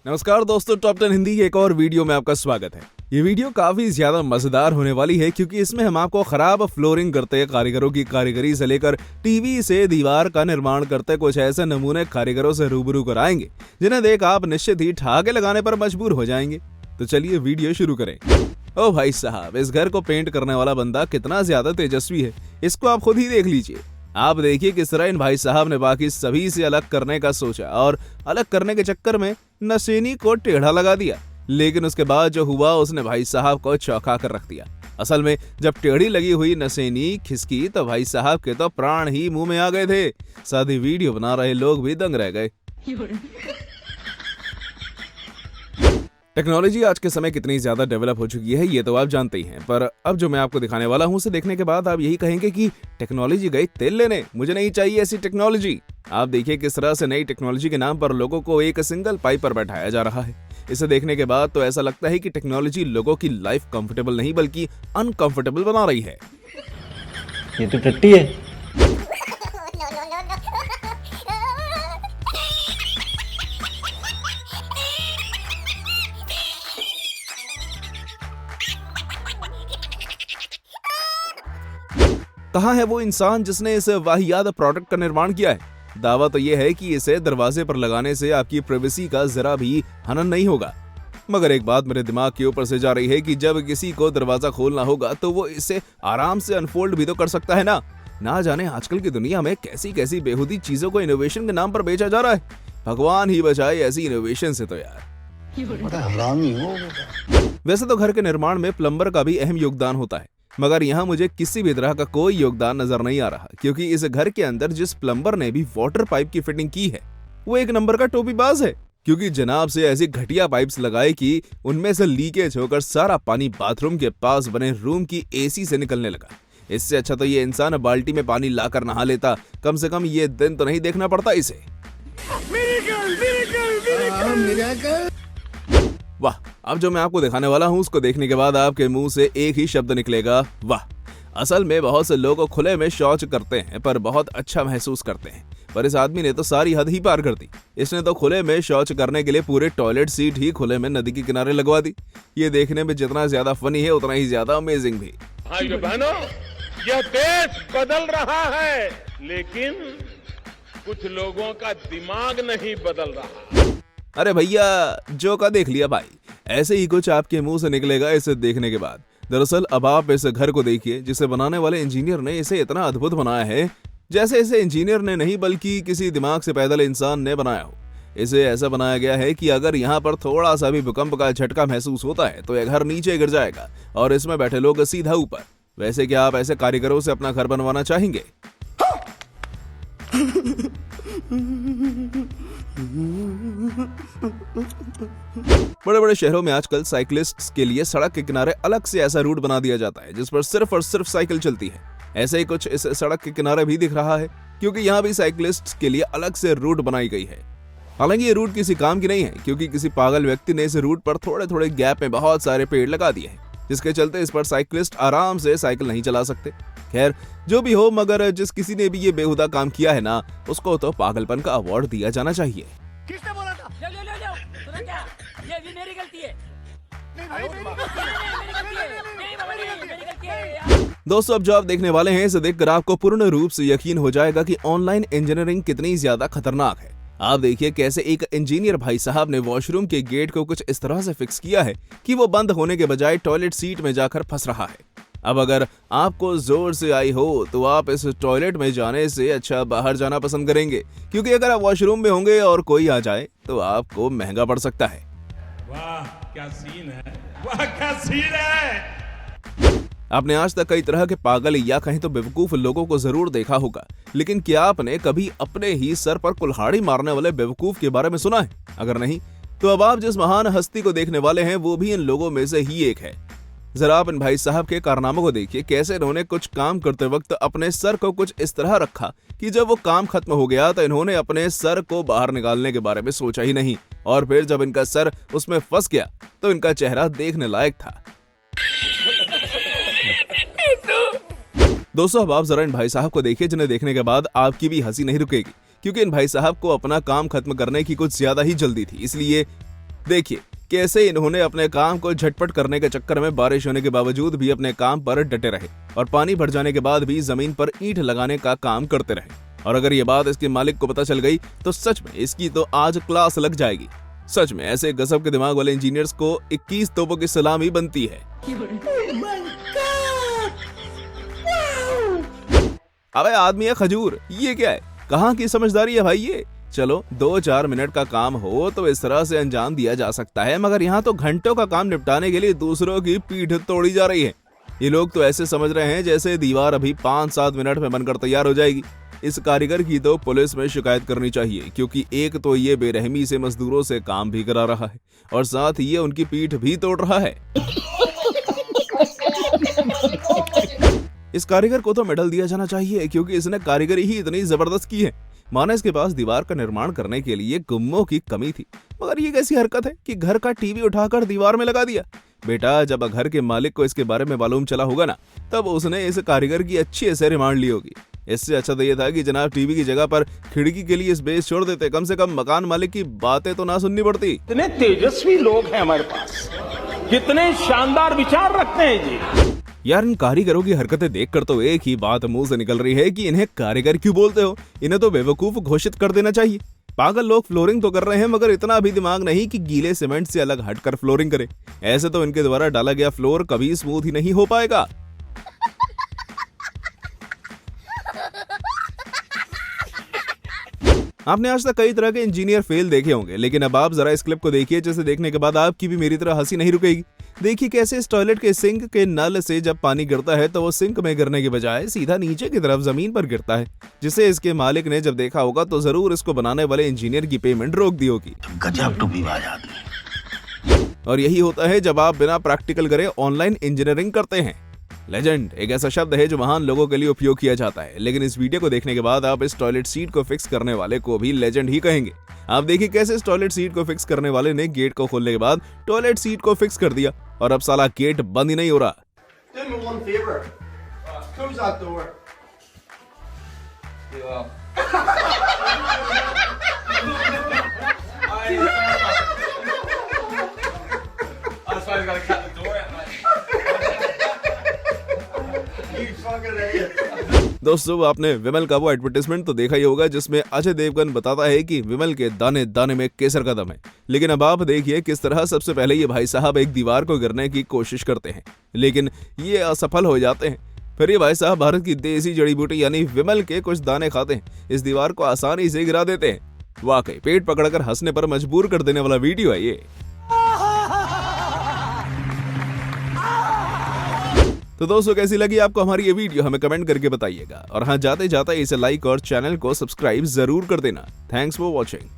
नमस्कार दोस्तों, टॉप 10 हिंदी की एक और वीडियो में आपका स्वागत है। ये वीडियो काफी ज्यादा मजेदार होने वाली है क्योंकि इसमें हम आपको खराब फ्लोरिंग करते कारीगरों की कारीगरी से लेकर टीवी से दीवार का निर्माण करते कुछ ऐसे नमूने कारीगरों से रूबरू कराएंगे जिन्हें देख आप निश्चित ही ठहाके लगाने पर मजबूर हो जाएंगे। तो चलिए वीडियो शुरू करें। ओ भाई साहब, इस घर को पेंट करने वाला बंदा कितना ज्यादा तेजस्वी है, इसको आप खुद ही देख लीजिए। आप देखिए किस तरह इन भाई साहब ने बाकी सभी से अलग करने का सोचा और अलग करने के चक्कर में नशीनी को टेढ़ा लगा दिया, लेकिन उसके बाद जो हुआ उसने भाई साहब को चौंका कर रख दिया। असल में जब टेढ़ी लगी हुई नशीनी खिसकी तो भाई साहब के तो प्राण ही मुंह में आ गए थे। साथ ही वीडियो बना रहे लोग भी दंग रह गए। टेक्नोलॉजी आज के समय कितनी ज्यादा डेवलप हो चुकी है ये तो आप जानते ही हैं, पर अब जो मैं आपको दिखाने वाला हूं उसे देखने के बाद आप यही कहेंगे कि टेक्नोलॉजी गई तेल लेने, मुझे नहीं चाहिए ऐसी टेक्नोलॉजी। आप देखिए किस तरह से नई टेक्नोलॉजी के नाम पर लोगों को एक सिंगल पाइप पर बैठाया जा रहा है। इसे देखने के बाद तो ऐसा लगता है कि टेक्नोलॉजी लोगों की लाइफ कंफर्टेबल नहीं बल्कि अनकंफर्टेबल बना रही है। ये तो टट्टी है। कहाँ है वो इंसान जिसने इस वाहियात प्रोडक्ट का निर्माण किया है? दावा तो यह है कि इसे दरवाजे पर लगाने से आपकी प्राइवेसी का जरा भी हनन नहीं होगा। मगर एक बात मेरे दिमाग के ऊपर से जा रही है कि जब किसी को दरवाजा खोलना होगा तो वो इसे आराम से अनफोल्ड भी तो कर सकता है ना जाने आजकल की दुनिया में कैसी कैसी बेहुदी चीजों को इनोवेशन के नाम पर बेचा जा रहा है। भगवान ही बचाए ऐसी इनोवेशन से तो यार। बड़ा हरामी हो। वैसे तो घर के निर्माण में प्लम्बर का भी अहम योगदान होता है, मगर यहाँ मुझे किसी भी तरह का कोई योगदान नजर नहीं आ रहा क्योंकि इस घर के अंदर जिस प्लम्बर ने भी वाटर पाइप की फिटिंग की है वो एक नंबर का टोपीबाज है, क्योंकि जनाब से ऐसी घटिया पाइप्स लगाए कि उनमें से लीकेज होकर सारा पानी बाथरूम के पास बने रूम की एसी से निकलने लगा। इससे अच्छा तो ये इंसान बाल्टी में पानी लाकर नहा लेता, कम से कम ये दिन तो नहीं देखना पड़ता इसे। वाह, अब जो मैं आपको दिखाने वाला हूँ उसको देखने के बाद आपके मुंह से एक ही शब्द निकलेगा, वाह। असल में बहुत से लोग खुले में शौच करते हैं पर बहुत अच्छा महसूस करते हैं, पर इस आदमी ने तो सारी हद ही पार कर दी। इसने तो खुले में शौच करने के लिए पूरे टॉयलेट सीट ही खुले में नदी के किनारे लगवा दी। ये देखने में जितना ज्यादा फनी है उतना ही ज्यादा अमेजिंग भी। भाइयों बहनों, यह देश बदल रहा है लेकिन कुछ लोगों का दिमाग नहीं बदल रहा। अरे भैया, जो का देख लिया भाई, ऐसे ही कुछ आपके मुंह से निकलेगा इसे देखने के बाद। दरअसल अब आप इस घर को देखिए जिसे बनाने वाले इंजीनियर ने इसे इतना अद्भुत बनाया है जैसे इसे इंजीनियर ने नहीं बल्कि किसी दिमाग से पैदल इंसान ने बनाया हो। इसे ऐसा बनाया गया है कि अगर यहाँ पर थोड़ा सा भी भूकंप का झटका महसूस होता है तो यह घर नीचे गिर जाएगा और इसमें बैठे लोग सीधा ऊपर। वैसे क्या आप ऐसे कारीगरों से अपना घर बनवाना चाहेंगे? बड़े बड़े शहरों में आजकल साइकिलिस्ट्स के लिए सड़क के किनारे अलग से ऐसा रूट बना दिया जाता है जिस पर सिर्फ और सिर्फ साइकिल चलती है। ऐसे ही कुछ इस सड़क के किनारे भी दिख रहा है क्योंकि यहाँ भी साइकिलिस्ट्स के लिए अलग से रूट बनाई गई है। हालांकि ये रूट किसी काम की नहीं है क्योंकि किसी पागल व्यक्ति ने इस रूट पर थोड़े थोड़े गैप में बहुत सारे पेड़ लगा दिए हैं जिसके चलते इस पर साइकिलिस्ट आराम से साइकिल नहीं चला सकते। खैर जो भी हो, मगर जिस किसी ने भी ये बेहुदा काम किया है ना उसको तो पागलपन का अवार्ड दिया जाना चाहिए। किसने बोला था? ले सुना क्या? ये मेरी गलती है। मेरी गलती है। दोस्तों, अब जो आप देखने वाले हैं इसे देखकर आपको पूर्ण रूप से यकीन हो जाएगा कि ऑनलाइन इंजीनियरिंग कितनी ज्यादा खतरनाक है। आप देखिए कैसे एक इंजीनियर भाई साहब ने वॉशरूम के गेट को कुछ इस तरह से फिक्स किया है कि वो बंद होने के बजाय टॉयलेट सीट में जाकर फंस रहा है। अब अगर आपको जोर से आई हो तो आप इस टॉयलेट में जाने से अच्छा बाहर जाना पसंद करेंगे, क्योंकि अगर आप वॉशरूम में होंगे और कोई आ जाए तो आपको महंगा पड़ सकता है। वाह क्या सीन है, वाह क्या सीन है। आपने आज तक कई तरह के पागल या कहीं तो बेवकूफ लोगों को जरूर देखा होगा, लेकिन क्या आपने कभी अपने ही सर पर कुल्हाड़ी मारने वाले बेवकूफ के बारे में सुना है? अगर नहीं तो अब आप जिस महान हस्ती को देखने वाले हैं वो भी इन लोगों में से ही एक है। जरा आप इन भाई साहब के कारनामों को देखिए, कैसे इन्होंने कुछ काम करते वक्त अपने सर को कुछ इस तरह रखा कि जब वो काम खत्म हो गया तो इन्होंने अपने सर को बाहर निकालने के बारे में सोचा ही नहीं, और फिर जब इनका सर उसमें फंस गया तो इनका चेहरा देखने लायक था। दोस्तों, अब आप जरा इन भाई साहब को देखिए जिन्हें देखने के बाद आपकी भी हंसी नहीं रुकेगी, क्योंकि इन भाई साहब को अपना काम खत्म करने की कुछ ज्यादा ही जल्दी थी, इसलिए देखिए कैसे इन्होंने अपने काम को झटपट करने के चक्कर में बारिश होने के बावजूद भी अपने काम पर डटे रहे और पानी भर जाने के बाद भी जमीन पर ईंट लगाने का काम करते रहे। और अगर ये बात इसके मालिक को पता चल गई तो सच में इसकी तो आज क्लास लग जाएगी। सच में ऐसे गजब के दिमाग वाले इंजीनियर्स को 21 तोपों की सलामी बनती है। अबे आदमी है खजूर, ये क्या है? कहाँ की समझदारी है भाई ये? चलो 2-4 मिनट का काम हो तो इस तरह से अंजाम दिया जा सकता है, मगर यहाँ तो घंटों का काम निपटाने के लिए दूसरों की पीठ तोड़ी जा रही है। ये लोग तो ऐसे समझ रहे हैं जैसे दीवार अभी 5-7 मिनट में बनकर तैयार हो जाएगी। इस कारीगर की तो पुलिस में शिकायत करनी चाहिए, क्योंकि एक तो ये बेरहमी से मजदूरों से काम भी करा रहा है और साथ ही ये उनकी पीठ भी तोड़ रहा है। इस कारीगर को तो मेडल दिया जाना चाहिए, क्योंकि इसने कारीगरी ही इतनी जबरदस्त की है। माना इसके पास दीवार का निर्माण करने के लिए गुम्मों की कमी थी, मगर ये कैसी हरकत है कि घर का टीवी उठाकर दीवार में लगा दिया। बेटा, जब घर के मालिक को इसके बारे में मालूम चला होगा ना, तब उसने इस कारीगर की अच्छी से रिमांड ली होगी। इससे अच्छा तो ये था कि जनाब टीवी की जगह पर खिड़की के लिए स्पेस छोड़ देते, कम से कम मकान मालिक की बातें तो ना सुननी पड़ती। इतने तेजस्वी लोग हैं हमारे पास, कितने शानदार विचार रखते हैं जी। यार, इन कारीगरों की हरकतें देखकर तो एक ही बात मुंह से निकल रही है कि इन्हें कारीगर क्यों बोलते हो? इन्हें तो बेवकूफ घोषित कर देना चाहिए। पागल लोग फ्लोरिंग तो कर रहे हैं, मगर इतना भी दिमाग नहीं कि गीले सीमेंट से अलग हटकर फ्लोरिंग करें। ऐसे तो इनके द्वारा डाला गया फ्लोर कभी स्मूथ ही नहीं हो पाएगा। आपने आज तक कई तरह के इंजीनियर फेल देखे होंगे, लेकिन अब आप जरा इस क्लिप को देखिए, जिसे देखने के बाद आपकी भी मेरी तरह हंसी नहीं रुकेगी। देखिए कैसे इस टॉयलेट के सिंक के नल से जब पानी गिरता है तो वो सिंक में गिरने के बजाय सीधा नीचे की तरफ जमीन पर गिरता है, जिसे इसके मालिक ने जब देखा होगा तो जरूर इसको बनाने वाले इंजीनियर की पेमेंट रोक दी होगी। गजब टूपीबाज आदमी। और यही होता है जब आप बिना प्रैक्टिकल करे ऑनलाइन इंजीनियरिंग करते हैं। लेजेंड एक ऐसा शब्द है जो महान लोगों के लिए उपयोग किया जाता है, लेकिन इस वीडियो को देखने के बाद आप इस टॉयलेट सीट को फिक्स करने वाले को भी लेजेंड ही कहेंगे। आप देखिए कैसे इस टॉयलेट सीट को फिक्स करने वाले ने गेट को खोलने के बाद टॉयलेट सीट को फिक्स कर दिया और अब साला गेट बंद ही नहीं हो रहा। Do me one favor. Close that door. That's why I gotta cut the door out, mate. You fucking idiot. दोस्तों, आपने विमल का वो एडवर्टाइजमेंट तो देखा ही होगा जिसमें अजय देवगन बताता है कि विमल के दाने दाने में केसर का दम है। लेकिन अब आप देखिए किस तरह सबसे पहले ये भाई साहब एक दीवार को गिरने की कोशिश करते हैं, लेकिन ये असफल हो जाते हैं। फिर ये भाई साहब भारत की देसी जड़ी बूटी यानी विमल के कुछ दाने खाते हैं, इस दीवार को आसानी से गिरा देते हैं। वाकई पेट पकड़कर हंसने पर मजबूर कर देने वाला वीडियो है ये। तो दोस्तों, कैसी लगी आपको हमारी ये वीडियो? हमें कमेंट करके बताइएगा। और हाँ, जाते जाते इसे लाइक और चैनल को सब्सक्राइब जरूर कर देना। Thanks for watching.